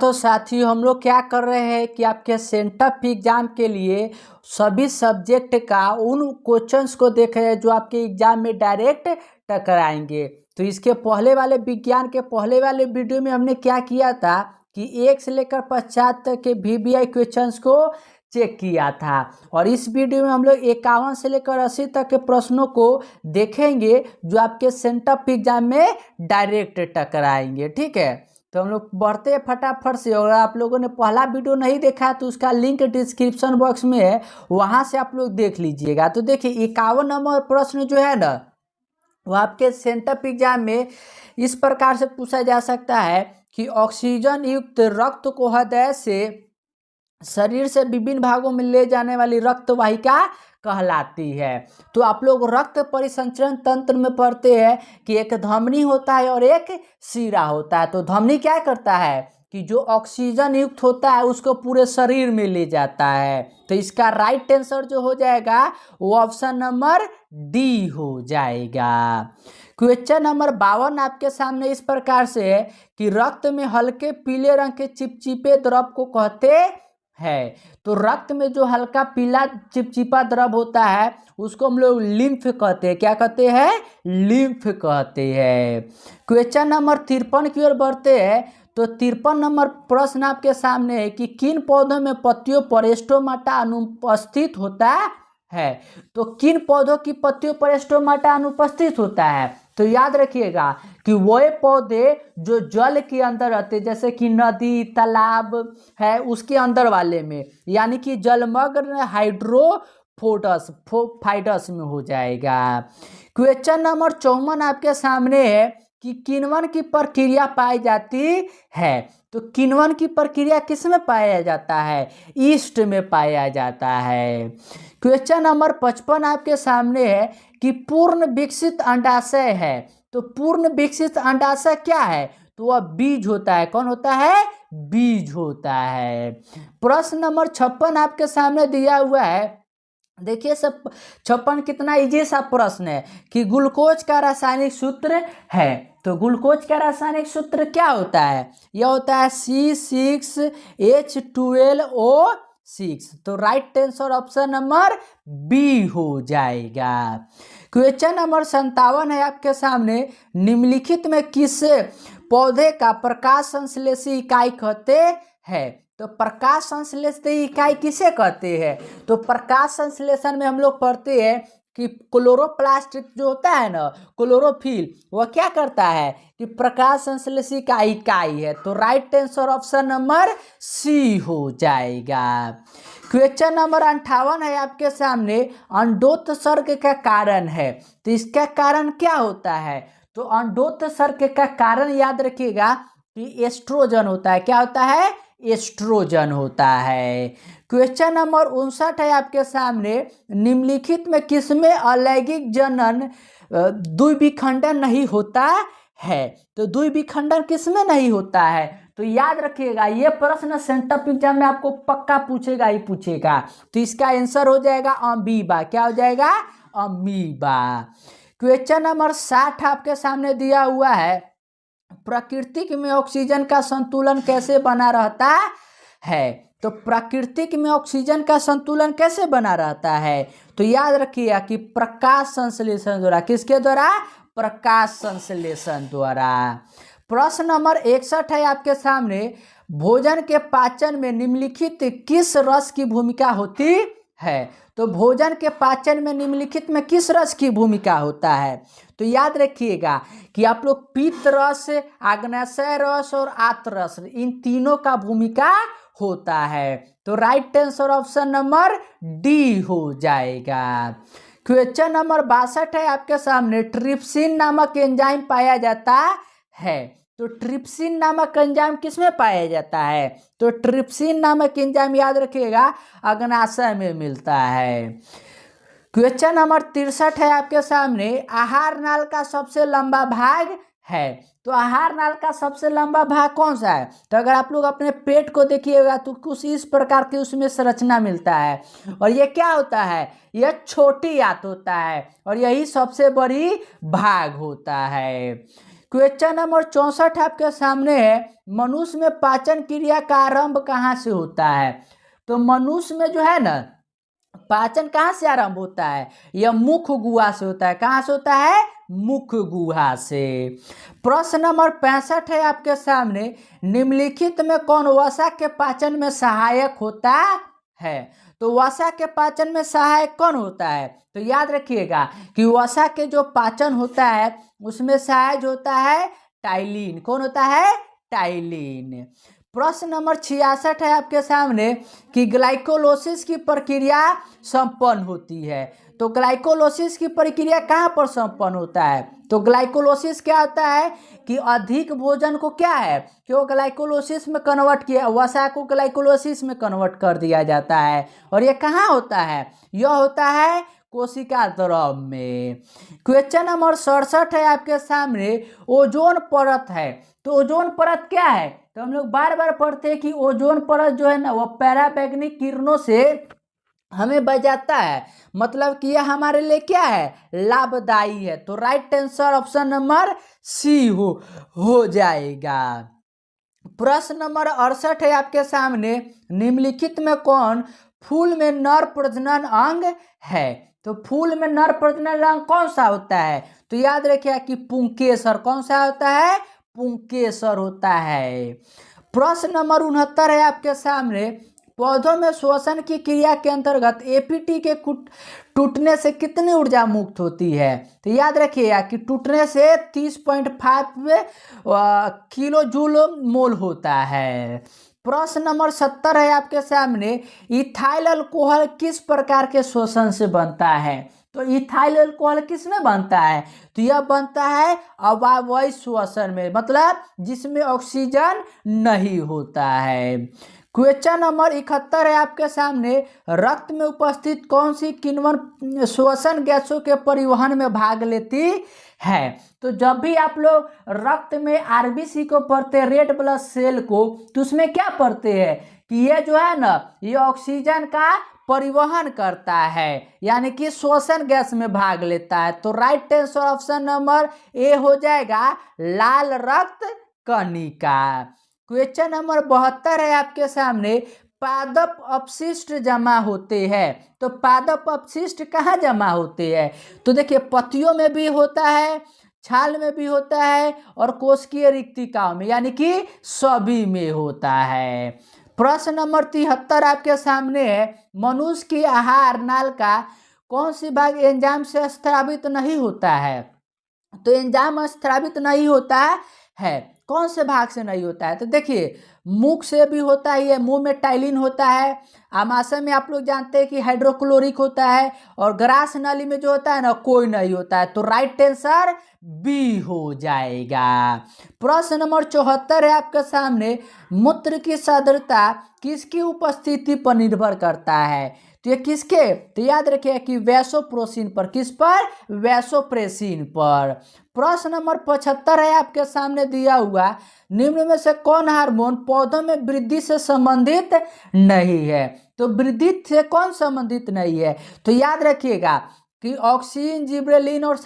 तो साथियों हम लोग क्या कर रहे हैं कि आपके सेंटअप एग्जाम के लिए सभी सब्जेक्ट का उन क्वेश्चंस को देख रहे हैं जो आपके एग्जाम में डायरेक्ट टकराएंगे। तो इसके पहले वाले विज्ञान के पहले वाले वीडियो में हमने क्या किया था कि 1 से लेकर 50 तक के VBI क्वेश्चंस को चेक किया था, और इस वीडियो में हम लोग 51 से लेकर 80 तक के प्रश्नों को देखेंगे जो आपके सेंटअप एग्जाम में डायरेक्ट टकराएंगे। ठीक है, तो हम लोग बढ़ते हैं फटाफट से। और आप लोगों ने पहला वीडियो नहीं देखा है तो उसका लिंक डिस्क्रिप्शन बॉक्स में है, वहां से आप लोग देख लीजिएगा। तो देखिए 51 नंबर प्रश्न जो है ना वो आपके सेंटअप एग्जाम में इस प्रकार से पूछा जा सकता है कि ऑक्सीजन युक्त रक्त को हृदय से शरीर से विभिन्न भागों में ले जाने वाली रक्त वाहिका कहलाती है। तो आप लोग रक्त परिसंचरण तंत्र में पढ़ते हैं कि एक धमनी होता है और एक शिरा होता है। तो धमनी क्या करता है कि जो ऑक्सीजन युक्त होता है उसको पूरे शरीर में ले जाता है। तो इसका राइट आंसर जो हो जाएगा वो ऑप्शन नंबर डी हो जाएगा। क्वेश्चन नंबर 52 आपके सामने इस प्रकार से है कि रक्त में हल्के पीले रंग के चिपचिपे द्रव को कहते है। तो रक्त में जो हल्का पीला चिपचिपा द्रव होता है उसको हम लोग लिम्फ कहते हैं। क्या कहते हैं? लिम्फ कहते हैं। क्वेश्चन नंबर 53 की ओर बढ़ते हैं। तो 53 नंबर प्रश्न आपके सामने है कि किन पौधों में पत्तियों पर स्टोमाटा अनुपस्थित होता है। तो किन पौधों की पत्तियों पर स्टोमाटा अनुपस्थित होता है? तो याद रखिएगा कि वो पौधे जो जल के अंदर रहते हैं, जैसे कि नदी तालाब है उसके अंदर वाले में, यानी कि जलमग्न फाइडस में हो जाएगा। क्वेश्चन नंबर 54 आपके सामने है कि किण्वन की प्रक्रिया पाई जाती है। तो किण्वन की प्रक्रिया किस में पाया जाता है? ईस्ट में पाया जाता है। क्वेश्चन नंबर 55 आपके सामने है कि पूर्ण विकसित अंडाशय है। तो पूर्ण विकसित अंडाशय क्या है? तो वह बीज होता है। कौन होता है? बीज होता है। प्रश्न नंबर 56 आपके सामने दिया हुआ है। देखिए सब 56 कितना इजी सा प्रश्न है कि ग्लूकोज का रासायनिक सूत्र है। तो ग्लूकोज का रासायनिक सूत्र क्या होता है? यह होता है C6H12O6। तो right answer option number B हो जाएगा। क्वेश्चन नंबर 57 है आपके सामने। निम्नलिखित में किस पौधे का प्रकाश संश्लेषी इकाई कहते हैं? तो प्रकाश संश्लेषी इकाई किसे कहते हैं? तो प्रकाश संश्लेषण में हम लोग पढ़ते हैं कि क्लोरोप्लास्ट जो होता है ना, क्लोरोफिल, वह क्या करता है कि प्रकाश संश्लेषी का इकाई है। तो right answer option number C हो जाएगा। क्वेश्चन नंबर 58 है आपके सामने। अंडोत्सर्ग का कारण है। तो इसका कारण क्या होता है? तो अंडोत्सर्ग का कारण याद रखिएगा कि एस्ट्रोजन होता है। क्या होता है? एस्ट्रोजन होता है। क्वेश्चन नंबर 59 है आपके सामने। निम्नलिखित में किसमें अलैंगिक जनन द्विविखंडन नहीं होता है? तो द्विविखंडन किसमें नहीं होता है? तो याद रखिएगा ये प्रश्न सेंटअप एग्जाम में आपको पक्का पूछेगा ही पूछेगा। तो इसका आंसर हो जाएगा अमीबा। क्या हो जाएगा? अमीबा। क्वेश्चन नंबर 60 आपके सामने दिया हुआ है। प्रकृति में ऑक्सीजन का संतुलन कैसे बना रहता है? तो प्रकृति में ऑक्सीजन का संतुलन कैसे बना रहता है? तो याद रखिएगा कि प्रकाश संश्लेषण द्वारा। किसके द्वारा? प्रकाश संश्लेषण द्वारा। प्रश्न नंबर 61 है आपके सामने। भोजन के पाचन में निम्नलिखित किस रस की भूमिका होती है? तो भोजन के पाचन में निम्नलिखित में किस रस की भूमिका होता है? तो याद रखिएगा कि आप लोग पित्त रस, आग्नेय रस और आत रस, इन तीनों का भूमिका होता है। तो right answer option number D हो जाएगा। क्वेश्चन नंबर 62 है आपके सामने। ट्रिप्सिन नामक एंजाइम पाया जाता है। तो ट्रिप्सिन नामक एंजाइम किसमें पाया जाता है? तो ट्रिप्सिन नामक एंजाइम याद रखिएगा अग्नाशय में मिलता है। क्वेश्चन नंबर 63 है आपके सामने। आहार नाल का सबसे लंबा भाग है। तो आहार नाल का सबसे लंबा भाग कौन सा है? तो अगर आप लोग अपने पेट को देखिएगा तो कुछ इस प्रकार की उसमें संरचना मिलता है, और ये क्या होता है? यह छोटी आंत होता है और यही सबसे बड़ी भाग होता है। क्वेश्चन नंबर 64 आपके सामने है, मनुष्य में पाचन क्रिया का आरंभ कहाँ से होता है? तो मनुष्य में जो है ना पाचन कहाँ से आरंभ होता है? यह मुख गुहा से होता है। कहाँ से होता है? मुख गुहा से। प्रश्न नंबर 65 है आपके सामने, निम्नलिखित में कौन वसा के पाचन में सहायक होता है? तो वसा के पाचन में सहायक कौन होता है? तो याद रखिएगा कि वसा के जो पाचन होता है उसमें सहायक होता है टाइलिन। कौन होता है? टाइलिन। प्रश्न नंबर 66 है आपके सामने कि ग्लाइकोलाइसिस की प्रक्रिया संपन्न होती है। तो ग्लाइकोलाइसिस की प्रक्रिया कहाँ पर संपन्न होता है? तो ग्लाइकोलाइसिस क्या होता है कि अधिक भोजन को क्या है कि वो ग्लाइकोलाइसिस में कन्वर्ट किया, वसा को ग्लाइकोलाइसिस में कन्वर्ट कर दिया जाता है। और ये कहाँ होता है? यह होता है कोशिका द्रव में। क्वेश्चन नंबर 67 है आपके सामने, ओजोन परत है। तो ओजोन परत क्या है? तो हम लोग बार बार पढ़ते हैं कि ओजोन परत जो है ना वो पराबैंगनी किरणों से हमें बचाता है, मतलब कि यह हमारे लिए क्या है? लाभदायी है। तो right answer option number C हो जाएगा। प्रश्न नंबर 68 है आपके सामने, निम्नलिखित में कौन फूल में नर प्रजनन अंग है? तो फूल में नर प्रजनन अंग कौन सा होता है? तो याद रखिए कि पुंकेसर। कौन सा होता है? पुंकेसर होता है। प्रश्न नंबर 69 है आपके सामने, पौधों में श्वसन की क्रिया के अंतर्गत एपीटी के टूटने से कितनी ऊर्जा मुक्त होती है? तो याद रखिएगा कि टूटने से 30.5 किलो जूल मोल होता है। प्रश्न नंबर 70 है आपके सामने, इथाइल अल्कोहल किस प्रकार के श्वसन से बनता है? तो इथाइल अल्कोहल किस में बनता है? तो यह बनता है अवायवीय श्वसन में, मतलब जिसमें ऑक्सीजन नहीं होता है। क्वेश्चन नंबर 71 है आपके सामने, रक्त में उपस्थित कौन सी किण्वन श्वसन गैसों के परिवहन में भाग लेती है? तो जब भी आप लोग रक्त में आरबीसी को पढ़ते हैं, रेड ब्लड सेल को, तो उसमें क्या पढ़ते हैं कि ये जो है ना ये ऑक्सीजन का परिवहन करता है, यानी कि श्वसन गैस में भाग लेता है। तो right answer option number A हो जाएगा, लाल रक्त कणिका। क्वेश्चन नंबर 72 है आपके सामने, पादप अपशिष्ट जमा होते हैं। तो पादप अपशिष्ट कहाँ जमा होते हैं? तो देखिए पत्तियों में भी होता है, छाल में भी होता है और कोशिकीय रिक्तिकाओं में, यानी कि सभी में होता है। प्रश्न नंबर 73 आपके सामने है, मनुष्य की आहार नाल का कौन सी भाग एंजाइम से स्रावित नहीं होता है? तो एंजाइम स्रावित नहीं होता है, कौन से भाग से नहीं होता है? तो देखिए मुख से भी होता ही है, मुंह में टाइलिन होता है, आमाशय में आप लोग जानते हैं कि हाइड्रोक्लोरिक होता है, और ग्रास नली में जो होता है ना कोई नहीं होता है। तो राइट आंसर बी हो जाएगा। प्रश्न नंबर 74 है आपके सामने, मूत्र की सांद्रता किसकी उपस्थिति पर निर्भर करता है? तो ये किसके? तो याद रखिए कि वैसोप्रेसिन पर। किस पर? वैसोप्रेसिन पर। प्रश्न नंबर 75 है आपके सामने दिया हुआ, निम्न में से कौन हार्मोन पौधों में वृद्धि से संबंधित नहीं है? तो वृद्धि से कौन संबंधित नहीं है? तो याद रखिएगा कि ऑक्सिन, जिब्रेलिन और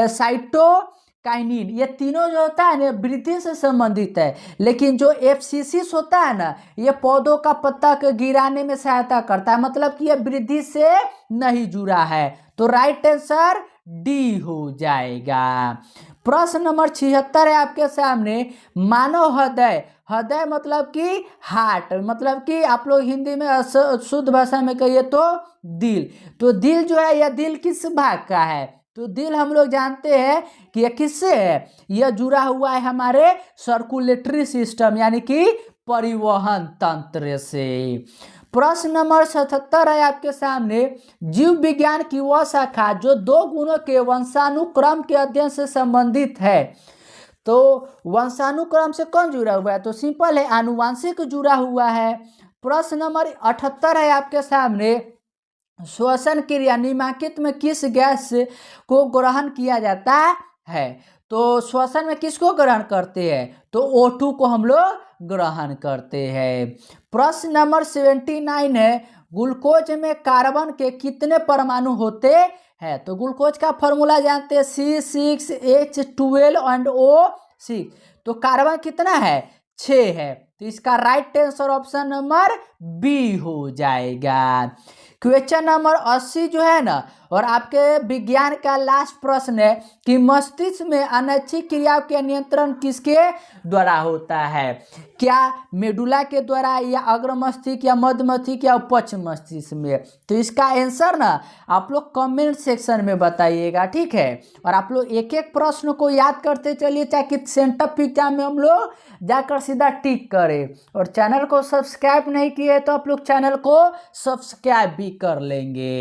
साइटोकाइनिन, ये तीनों जो होता है ना वृद्धि से संबंधित है, लेकिन जो एफसीसिस होता है ना ये पौधों का पत्ता को गिराने में सहायता करता है, मतलब कि ये वृद्धि से नहीं जुड़ा है। तो राइट आंसर डी हो जाएगा। प्रश्न नंबर 76 है आपके सामने, मानव हृदय, हृदय मतलब कि हार्ट, मतलब कि आप लोग हिंदी में शुद्ध भाषा में कहिए तो दिल। तो दिल जो है यह दिल किस भाग का है? तो दिल हम लोग जानते हैं कि यह किससे है? यह जुड़ा हुआ है हमारे सर्कुलेटरी सिस्टम, यानी कि परिवहन तंत्र से। प्रश्न नंबर 77 है आपके सामने, जीव विज्ञान की वह शाखा जो दो गुणों के वंशानुक्रम के अध्ययन से संबंधित है। तो वंशानुक्रम से कौन जुड़ा हुआ है? तो सिंपल है, आनुवांशिक जुड़ा हुआ है। प्रश्न नंबर 78 है आपके सामने, श्वसन क्रिया निम्नलिखित में किस गैस को ग्रहण किया जाता है? तो श्वसन में किसको ग्रहण करते हैं? तो O2 को हम लोग ग्रहण करते हैं। प्रश्न नंबर 79 है, ग्लूकोज में कार्बन के कितने परमाणु होते है। तो ग्लूकोज का फॉर्मूला जानते हैं C6H12 एंड O6। तो कार्बन कितना है 6 है, तो इसका right answer option number B हो जाएगा। क्वेश्चन नंबर 80 जो है ना, और आपके विज्ञान का लास्ट प्रश्न है कि मस्तिष्क में अनैच्छिक क्रियाओं के नियंत्रण किसके द्वारा होता है? क्या मेडुला के द्वारा, या अग्र मस्तिष्क, या मध्य मस्तिष्क, या पश्च मस्तिष्क में? तो इसका आंसर ना आप लोग कमेंट सेक्शन में बताइएगा, ठीक है। और आप लोग एक एक प्रश्न को याद करते चलिए, ताकि सेंटअप एग्जाम में हम लोग जाकर सीधा टिक करें। और चैनल को सब्सक्राइब नहीं किए तो आप लोग चैनल को सब्सक्राइब भी कर लेंगे।